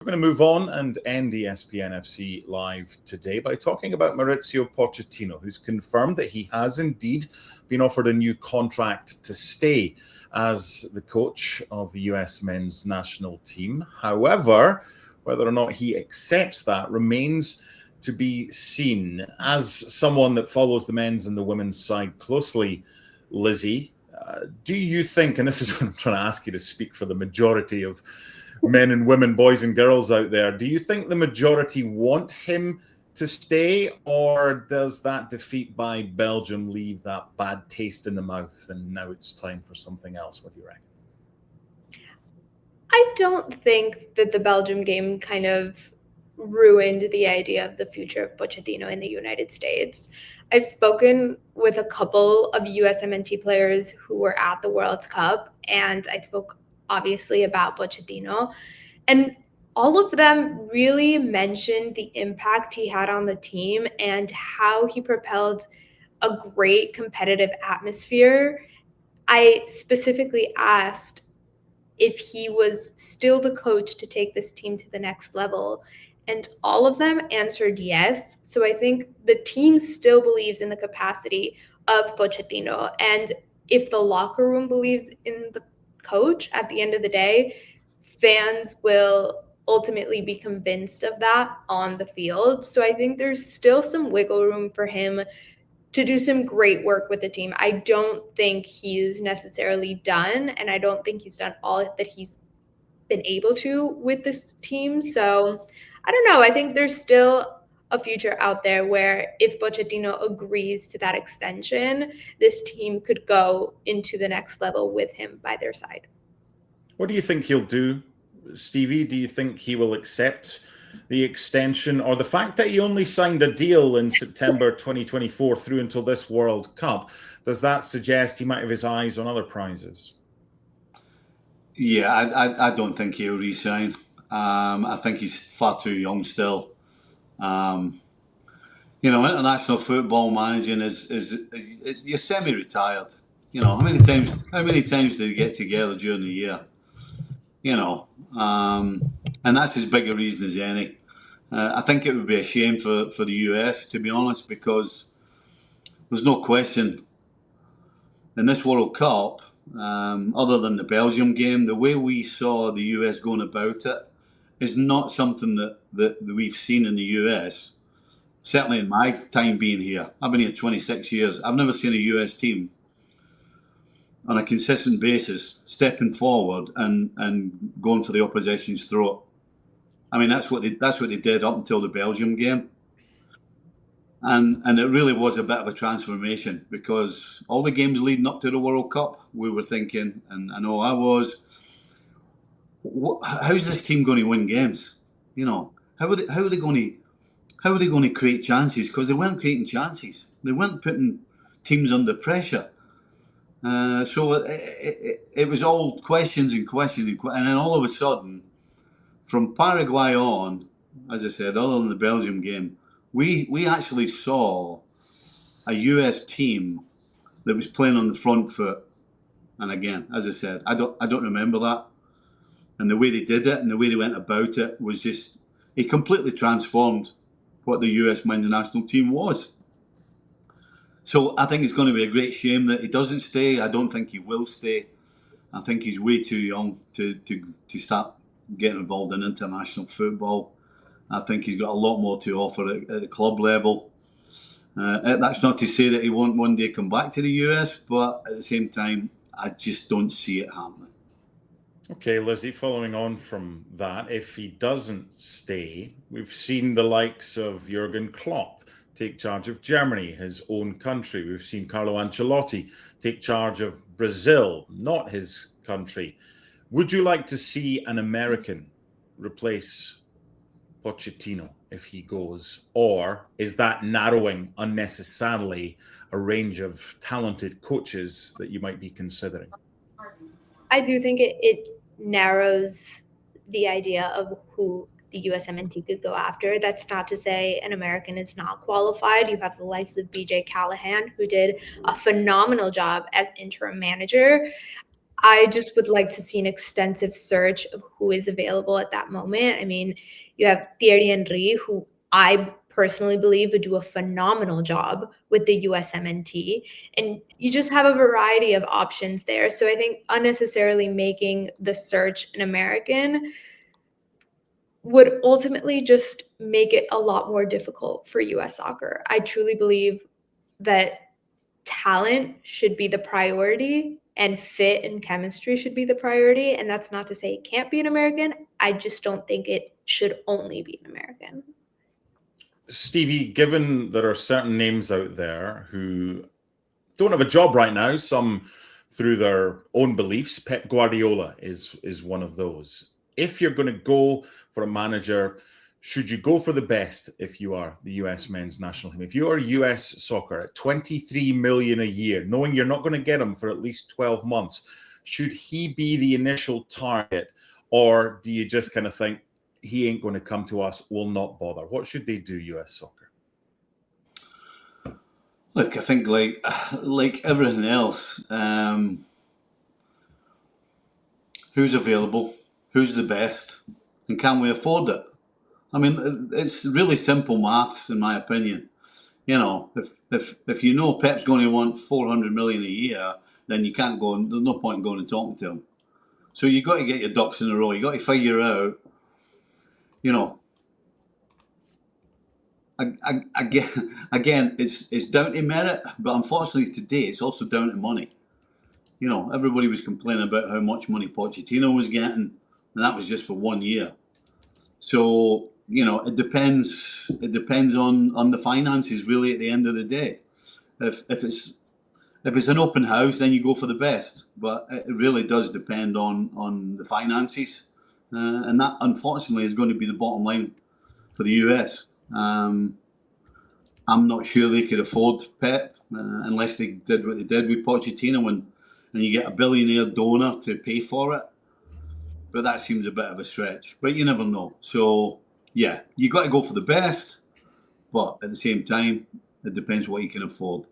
We're going to move on and end ESPN FC Live today by talking about Mauricio Pochettino, who's confirmed that he has indeed been offered a new contract to stay as the coach of the US men's national team. However, whether or not he accepts that remains to be seen. As someone that follows the men's and the women's side closely, Lizzie, do you think, and this is what I'm trying to ask you to speak for the majority of men and women, boys and girls out there, do you think the majority want him to stay, or does that defeat by Belgium leave that bad taste in the mouth and now it's time for something else? What do you reckon? I don't think that the Belgium game kind of ruined the idea of the future of Pochettino in the United States. I've spoken with a couple of USMNT players who were at the World Cup, and I spoke obviously about Pochettino, and all of them really mentioned the impact he had on the team and how he propelled a great competitive atmosphere. I specifically asked if he was still the coach to take this team to the next level, and all of them answered yes. So I think the team still believes in the capacity of Pochettino, and if the locker room believes in the coach at the end of the day, fans will ultimately be convinced of that on the field. So I think there's still some wiggle room for him to do some great work with the team. I don't think he's necessarily done, and I don't think he's done all that he's been able to with this team. So I don't know. I think there's still a future out there where if Pochettino agrees to that extension, this team could go into the next level with him by their side. What do you think he'll do, Stevie? Do you think he will accept the extension, or the fact that he only signed a deal in September 2024 through until this World Cup? Does that suggest he might have his eyes on other prizes? Yeah, I don't think he'll resign. I think he's far too young still. International football managing is you're semi-retired. How many times do you get together during the year? And that's as big a reason as any. I think it would be a shame for the US, to be honest, because there's no question in this World Cup, other than the Belgium game, the way we saw the US going about it is not something that we've seen in the US. Certainly in my time being here. I've been here 26 years. I've never seen a US team on a consistent basis stepping forward and going for the opposition's throat. I mean, that's what they did up until the Belgium game. And it really was a bit of a transformation, because all the games leading up to the World Cup, we were thinking, and I know I was, how's this team going to win games? How are they going to create chances? Because they weren't creating chances. They weren't putting teams under pressure. So it was all questions, and then all of a sudden, from Paraguay on, as I said, other than the Belgium game, we actually saw a US team that was playing on the front foot. And again, as I said, I don't remember that. And the way they did it and the way they went about it was just, it completely transformed what the US men's national team was. So I think it's going to be a great shame that he doesn't stay. I don't think he will stay. I think he's way too young to start getting involved in international football. I think he's got a lot more to offer at the club level. That's not to say that he won't one day come back to the US, but at the same time, I just don't see it happening. Okay, Lizzie, following on from that, if he doesn't stay, we've seen the likes of Jurgen Klopp take charge of Germany, his own country. We've seen Carlo Ancelotti take charge of Brazil, not his country. Would you like to see an American replace Pochettino if he goes, or is that narrowing unnecessarily a range of talented coaches that you might be considering? I do think it narrows the idea of who the USMNT could go after. That's not to say an American is not qualified. You have the likes of BJ Callahan, who did a phenomenal job as interim manager. I just would like to see an extensive search of who is available at that moment. I mean, you have Thierry Henry, who I personally believe would do a phenomenal job with the USMNT. And you just have a variety of options there. So I think unnecessarily making the search an American would ultimately just make it a lot more difficult for US soccer. I truly believe that talent should be the priority and fit and chemistry should be the priority. And that's not to say it can't be an American. I just don't think it should only be an American. Stevie, given there are certain names out there who don't have a job right now, some through their own beliefs, Pep Guardiola is one of those. If you're going to go for a manager, should you go for the best if you are the US men's national team? If you are US soccer at 23 million a year, knowing you're not going to get him for at least 12 months, should he be the initial target? Or do you just kind of think he ain't going to come to us, we'll not bother? What should they do, US soccer? Look, I think like everything else, who's available, who's the best, and can we afford it? I mean, it's really simple maths, in my opinion. You know, if you know Pep's going to want 400 million a year, then you can't go. There's no point in going and talking to him. So you got to get your ducks in a row. You got to figure out. You know, again, it's down to merit, but unfortunately today it's also down to money. You know, everybody was complaining about how much money Pochettino was getting, and that was just for 1 year. So, you know, it depends. It depends on the finances, really. At the end of the day, if it's an open house, then you go for the best. But it really does depend on the finances, and that unfortunately is going to be the bottom line for the US. I'm not sure they could afford Pep unless they did what they did with Pochettino, and you get a billionaire donor to pay for it. But that seems a bit of a stretch. But you never know. So, yeah, you got to go for the best. But at the same time, it depends what you can afford.